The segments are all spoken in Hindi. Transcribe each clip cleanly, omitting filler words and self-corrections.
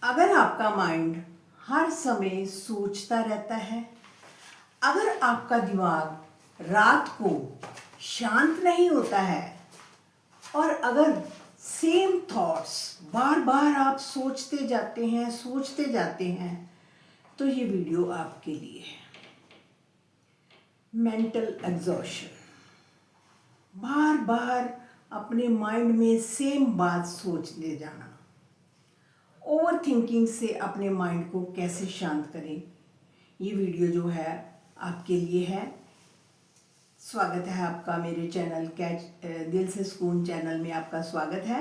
अगर आपका माइंड हर समय सोचता रहता है, अगर आपका दिमाग रात को शांत नहीं होता है और अगर सेम थॉट्स बार बार आप सोचते जाते हैं तो ये वीडियो आपके लिए है। मेंटल एग्जॉशन, बार बार अपने माइंड में सेम बात सोचते जाना। ओवर थिंकिंग से अपने माइंड को कैसे शांत करें, ये वीडियो जो है आपके लिए है। स्वागत है आपका मेरे चैनल दिल से सुकून चैनल में आपका स्वागत है।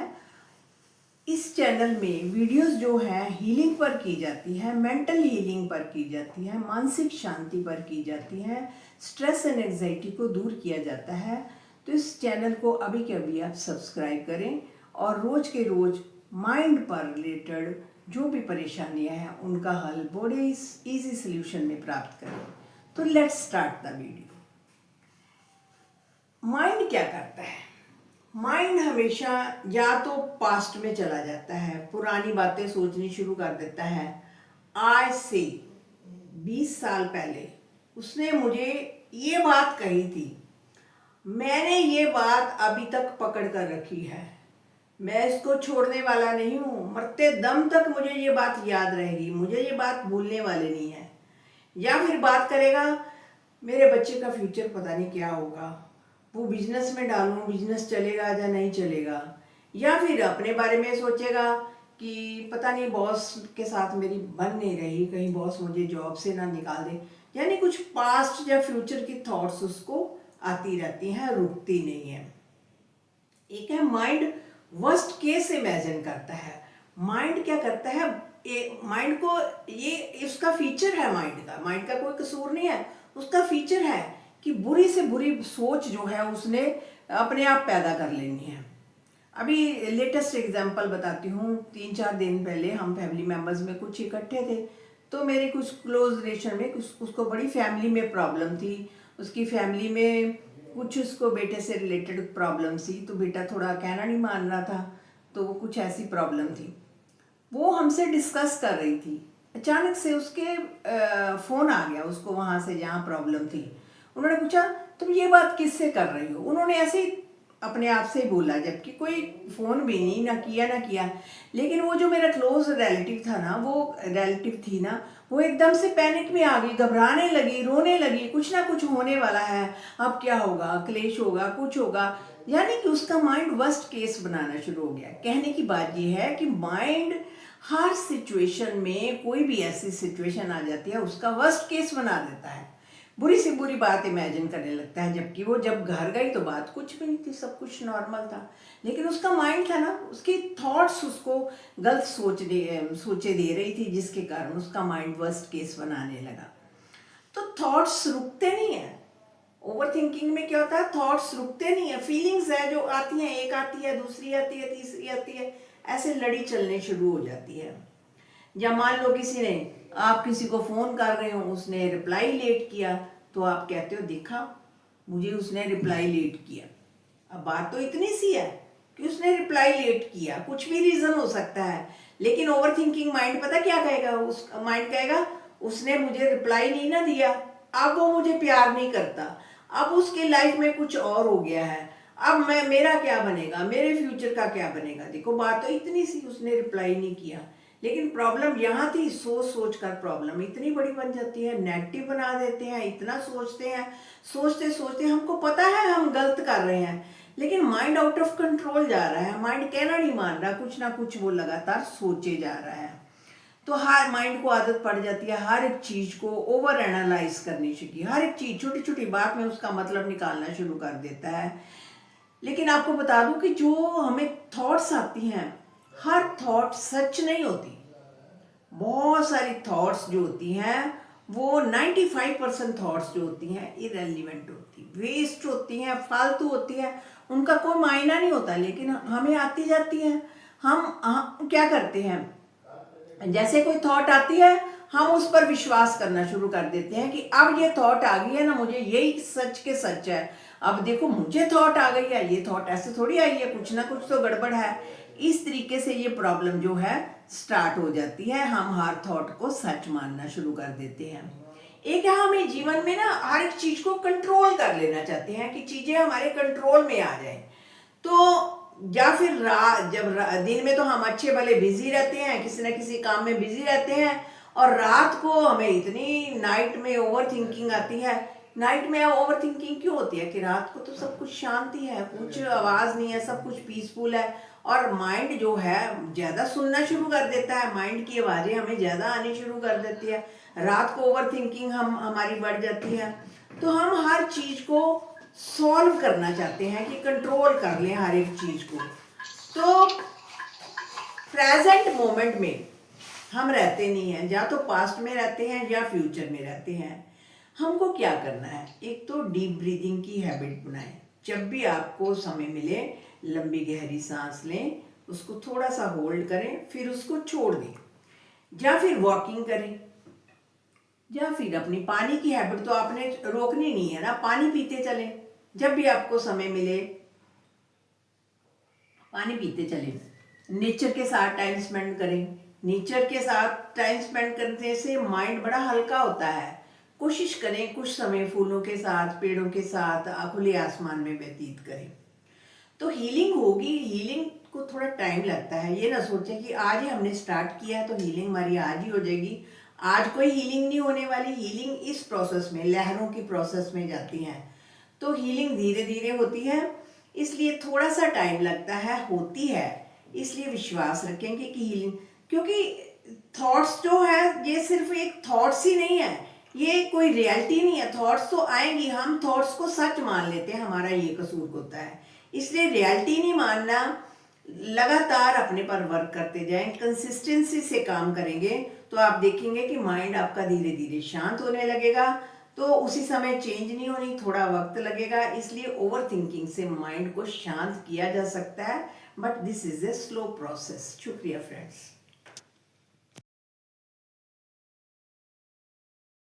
इस चैनल में वीडियोस जो हैं हीलिंग पर की जाती है, मेंटल हीलिंग पर की जाती है, मानसिक शांति पर की जाती है, स्ट्रेस एंड एंजाइटी को दूर किया जाता है। तो इस चैनल को अभी के अभी आप सब्सक्राइब करें और रोज़ के रोज़ माइंड पर रिलेटेड जो भी परेशानियां हैं उनका हल बड़े इजी सॉल्यूशन में प्राप्त करें। तो let's start the video. Mind क्या करता है? माइंड हमेशा या तो पास्ट में चला जाता है, पुरानी बातें सोचनी शुरू कर देता है। आज से 20 साल पहले उसने मुझे ये बात कही थी, मैंने ये बात अभी तक पकड़ कर रखी है, मैं इसको छोड़ने वाला नहीं हूँ, मरते दम तक मुझे ये बात याद रहेगी, मुझे ये बात भूलने वाले नहीं है। या फिर बात करेगा, मेरे बच्चे का फ्यूचर पता नहीं क्या होगा, वो बिजनेस में डालूं, बिजनेस चलेगा या नहीं चलेगा। या फिर अपने बारे में सोचेगा कि पता नहीं बॉस के साथ मेरी बन नहीं रही, कहीं बॉस मुझे जॉब से ना निकाल दे। यानी कुछ पास्ट या फ्यूचर की थॉट्स उसको आती रहती हैं, रुकती नहीं है। एक है माइंड वर्स्ट केस इमेजिन करता है। माइंड क्या करता है, माइंड को ये उसका फीचर है, माइंड का कोई कसूर नहीं है, उसका फीचर है कि बुरी से बुरी सोच जो है उसने अपने आप पैदा कर लेनी है। अभी लेटेस्ट एग्जांपल बताती हूँ। 3-4 दिन पहले हम फैमिली मेम्बर्स में कुछ इकट्ठे थे, तो मेरे कुछ क्लोज रिलेशन में उसको बड़ी फैमिली में प्रॉब्लम थी। उसकी फैमिली में कुछ उसको बेटे से रिलेटेड प्रॉब्लम थी, तो बेटा थोड़ा कहना नहीं मान रहा था, तो वो कुछ ऐसी प्रॉब्लम थी। वो हमसे डिस्कस कर रही थी, अचानक से उसके फ़ोन आ गया उसको वहाँ से जहाँ प्रॉब्लम थी। उन्होंने पूछा, तुम ये बात किससे कर रही हो? उन्होंने ऐसे ही अपने आप से ही बोला, जबकि कोई फ़ोन भी नहीं ना किया। लेकिन वो जो मेरा क्लोज रिलेटिव था ना, वो रिलेटिव थी ना, वो एकदम से पैनिक में आ गई, घबराने लगी, रोने लगी, कुछ ना कुछ होने वाला है, अब क्या होगा, क्लेश होगा, कुछ होगा। यानी कि उसका माइंड वर्स्ट केस बनाना शुरू हो गया। कहने की बात ये है कि माइंड हर सिचुएशन में, कोई भी ऐसी सिचुएशन आ जाती है उसका वर्स्ट केस बना देता है, बुरी से बुरी बात इमेजिन करने लगता है। जबकि वो जब घर गई तो बात कुछ भी नहीं थी, सब कुछ नॉर्मल था। लेकिन उसका माइंड था ना, उसकी थॉट्स उसको गलत सोचे दे रही थी, जिसके कारण उसका माइंड वर्स्ट केस बनाने लगा। तो थॉट्स रुकते नहीं है। ओवर थिंकिंग में क्या होता है, थॉट्स रुकते नहीं है। फीलिंग्स है जो आती हैं, एक आती है, दूसरी आती है, तीसरी आती है, ऐसे लड़ी चलने शुरू हो जाती है। या मान लो आप किसी को फोन कर रहे हो, उसने रिप्लाई लेट किया, तो आप कहते हो, देखा मुझे उसने रिप्लाई लेट किया। अब बात तो इतनी सी है कि उसने रिप्लाई लेट किया, कुछ भी रीजन हो सकता है। लेकिन ओवर थिंकिंग माइंड पता क्या कहेगा, उस माइंड कहेगा उसने मुझे रिप्लाई नहीं ना दिया, अब वो मुझे प्यार नहीं करता, अब उसके लाइफ में कुछ और हो गया है, अब मेरा क्या बनेगा, मेरे फ्यूचर का क्या बनेगा। देखो बात तो इतनी सी, उसने रिप्लाई नहीं किया। लेकिन प्रॉब्लम यहाँ थी, सोच कर प्रॉब्लम इतनी बड़ी बन जाती है, नेगेटिव बना देते हैं, इतना सोचते हैं, सोचते सोचते हमको पता है हम गलत कर रहे हैं, लेकिन माइंड आउट ऑफ कंट्रोल जा रहा है। माइंड कहना नहीं मान रहा, कुछ ना कुछ वो लगातार सोचे जा रहा है। तो हर माइंड को आदत पड़ जाती है हर एक चीज को ओवर एनालाइज करनी चाहिए, हर एक चीज छोटी छोटी बात में उसका मतलब निकालना शुरू कर देता है। लेकिन आपको बता दूं कि जो हमें थॉट्स आती हैं, हर थॉट सच नहीं होती। बहुत सारी थॉट्स जो होती हैं वो 95% थॉट्स जो होती हैं इरेलीवेंट होती, वेस्ट होती हैं, फालतू होती हैं, उनका कोई मायना नहीं होता, लेकिन हमें आती जाती हैं। हम क्या करते हैं, जैसे कोई थॉट आती है हम उस पर विश्वास करना शुरू कर देते हैं कि अब ये थॉट आ गई है ना, मुझे यही सच के सच है, अब देखो मुझे थॉट आ गई है, ये थॉट ऐसे थोड़ी आई है, कुछ ना कुछ तो गड़बड़ है। इस तरीके से ये प्रॉब्लम जो है स्टार्ट हो जाती है, हम हर थॉट को सच मानना शुरू कर देते हैं। एक है हमें जीवन में ना हर एक चीज को कंट्रोल कर लेना चाहते हैं कि चीजें हमारे कंट्रोल में आ जाएं। तो या फिर दिन में तो हम अच्छे भले बिजी रहते हैं, किसी ना किसी काम में बिजी रहते हैं, और रात को हमें इतनी नाइट में ओवर थिंकिंग आती है। नाइट में ओवर थिंकिंग क्यों होती है कि रात को तो सब कुछ शांति है, कुछ आवाज नहीं है, सब कुछ पीसफुल है, और माइंड जो है ज्यादा सुनना शुरू कर देता है, माइंड की आवाजें हमें ज्यादा आनी शुरू कर देती है, रात को ओवर थिंकिंग हमारी बढ़ जाती है। तो हम हर चीज को सॉल्व करना चाहते हैं कि कंट्रोल कर लें हर एक चीज को। तो प्रेजेंट मोमेंट में हम रहते नहीं हैं, या तो पास्ट में रहते हैं या फ्यूचर में रहते हैं। हमको क्या करना है, एक तो डीप ब्रीदिंग की हैबिट बनाएं। जब भी आपको समय मिले लंबी गहरी सांस लें, उसको थोड़ा सा होल्ड करें, फिर उसको छोड़ दें, या फिर वॉकिंग करें, या फिर अपनी पानी की हैबिट तो आपने रोकनी नहीं है ना, पानी पीते चलें। जब भी आपको समय मिले पानी पीते चलें। नेचर के साथ टाइम स्पेंड करें। नेचर के साथ टाइम स्पेंड करने से माइंड बड़ा हल्का होता है। कोशिश करें कुछ समय फूलों के साथ, पेड़ों के साथ, खुले आसमान में व्यतीत करें। तो हीलिंग होगी। हीलिंग को थोड़ा टाइम लगता है। ये ना सोचें कि आज ही हमने स्टार्ट किया है तो हीलिंग हमारी आज ही हो जाएगी। आज कोई हीलिंग नहीं होने वाली। हीलिंग इस प्रोसेस में, लहरों की प्रोसेस में जाती है। तो हीलिंग धीरे धीरे होती है, इसलिए थोड़ा सा टाइम लगता है, होती है। इसलिए विश्वास रखेंगे कि हीलिंग, क्योंकि थॉट्स जो है ये सिर्फ एक थॉट्स ही नहीं है, ये कोई रियलिटी नहीं है। थॉट्स तो आएंगी, हम थॉट्स को सच मान लेते हैं, हमारा ये कसूर होता है। इसलिए रियलिटी नहीं मानना, लगातार अपने पर वर्क करते जाएं, कंसिस्टेंसी से काम करेंगे तो आप देखेंगे कि माइंड आपका धीरे धीरे शांत होने लगेगा। तो उसी समय चेंज नहीं होनी, थोड़ा वक्त लगेगा। इसलिए ओवर थिंकिंग से माइंड को शांत किया जा सकता है, but this is a slow process. शुक्रिया फ्रेंड्स।